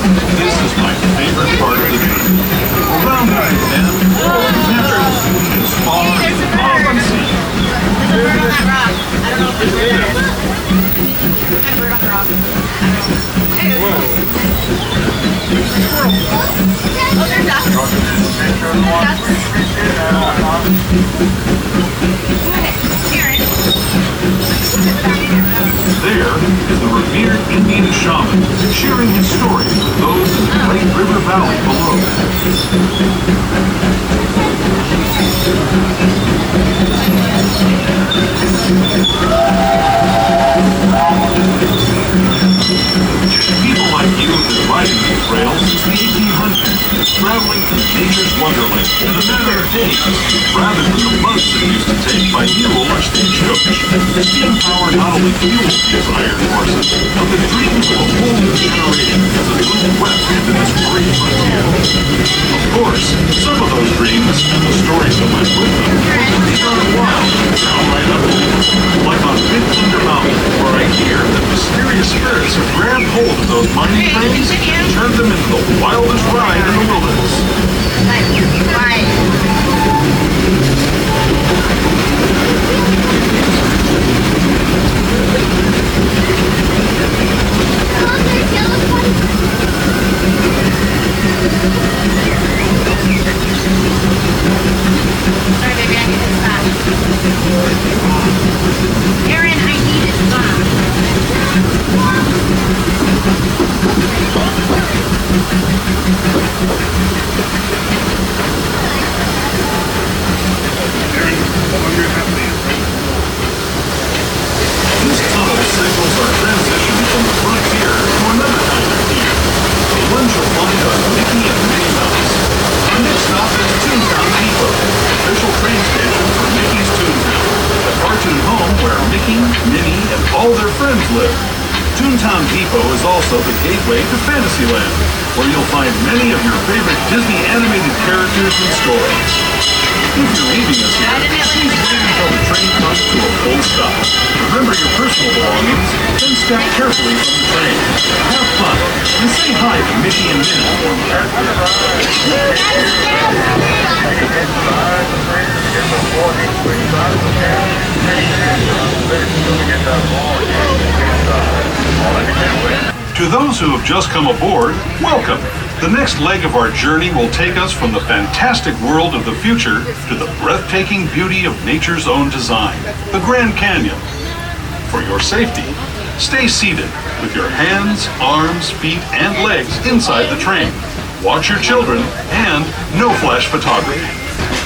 This is my favorite part of the trip. Around the bend, natural beauty is far and far unseen. There's a bird on that rock. I don't know if there's a bird there. What kind of bird on the rock? I don't know. Hey, there's a squirrel. Oh, there's ducks. There is the revered Indian shaman sharing his stories with those in the Great River Valley below. People like you have been riding these trails since the 1800s, traveling through nature's wonderland in a matter of days, rather than the months it used to take by mule or stagecoach. Steam power not only fueled these iron horses, but the dreams of a whole new generation as it moved west into this great frontier. Of course, some of those dreams and the stories that went with them were pretty darn wild and downright ugly. Like on Big Thunder Mountain, where I hear that mysterious spirits have grabbed hold of those mining trains and turned them into the wildest ride in the wilderness. Sorry, baby, I need this back. Aaron, I need it back. This tunnel signals our transition from the frontier to another kind of deer, the ones you'll find on Mickey and Minnie Mouse. Our next stop is Toontown Depot, official train station for Mickey's Toontown, the cartoon home where Mickey, Minnie, and all their friends live. Toontown Depot is also the gateway to Fantasyland, where you'll find many of your favorite Disney animated characters and stories. If you're leaving us here, please wait until the train comes to a full stop. Remember your personal belongings, then step carefully from the train. Have fun, and say hi to Mickey and Minnie. To those who have just come aboard, welcome. The next leg of our journey will take us from the fantastic world of the future to the breathtaking beauty of nature's own design, the Grand Canyon. For your safety, stay seated with your hands, arms, feet, and legs inside the train. Watch your children and no flash photography.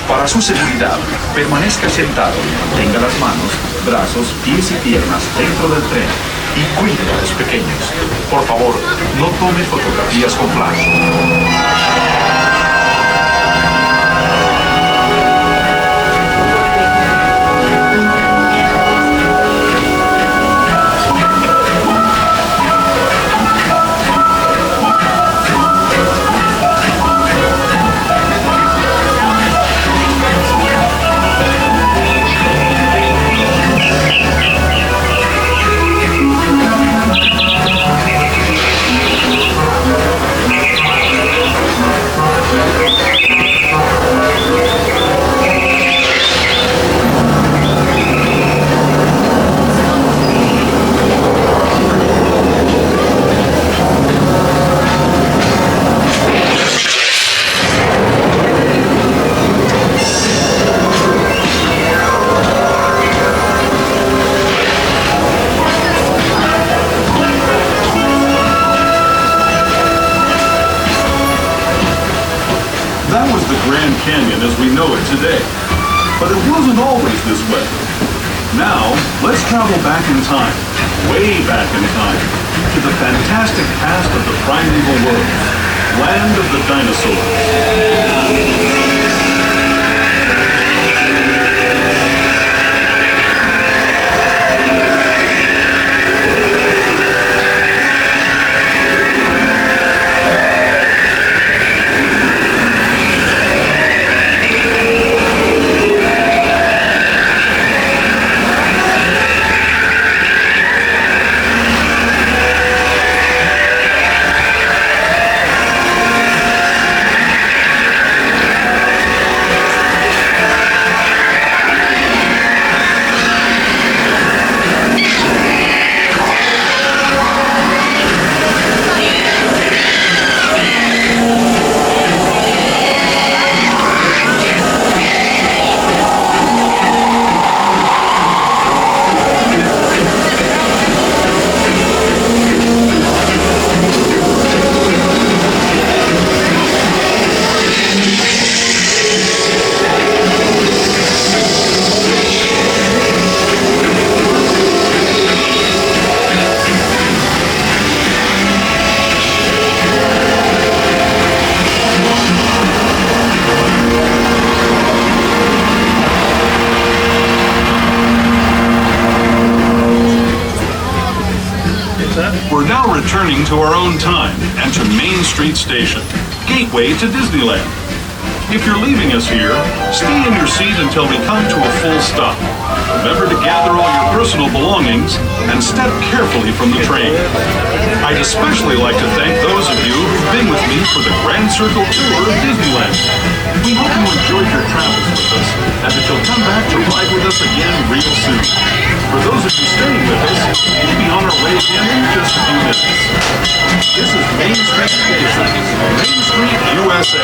Para su seguridad, permanezca sentado, tenga las manos, brazos, pies y piernas dentro del tren y cuide a los pequeños. Por favor, no tome fotografías con flash. That was the Grand Canyon as we know it today. But it wasn't always this way. Now, let's travel back in time, way back in time, to the fantastic past of the primeval world, land of the dinosaurs. to our own time and to Main Street Station, gateway to Disneyland. If you're leaving us here, stay in your seat until we come to a full stop. Remember to gather all your personal belongings and step carefully from the train. I'd especially like to thank those of you who've been with me for the Grand Circle Tour of Disneyland. We hope you enjoyed your travels with us and that you'll come back to ride with us again real soon. For those of you staying with us, we'll be on our way again in just a few minutes. This is Main Street Station, Main Street, USA.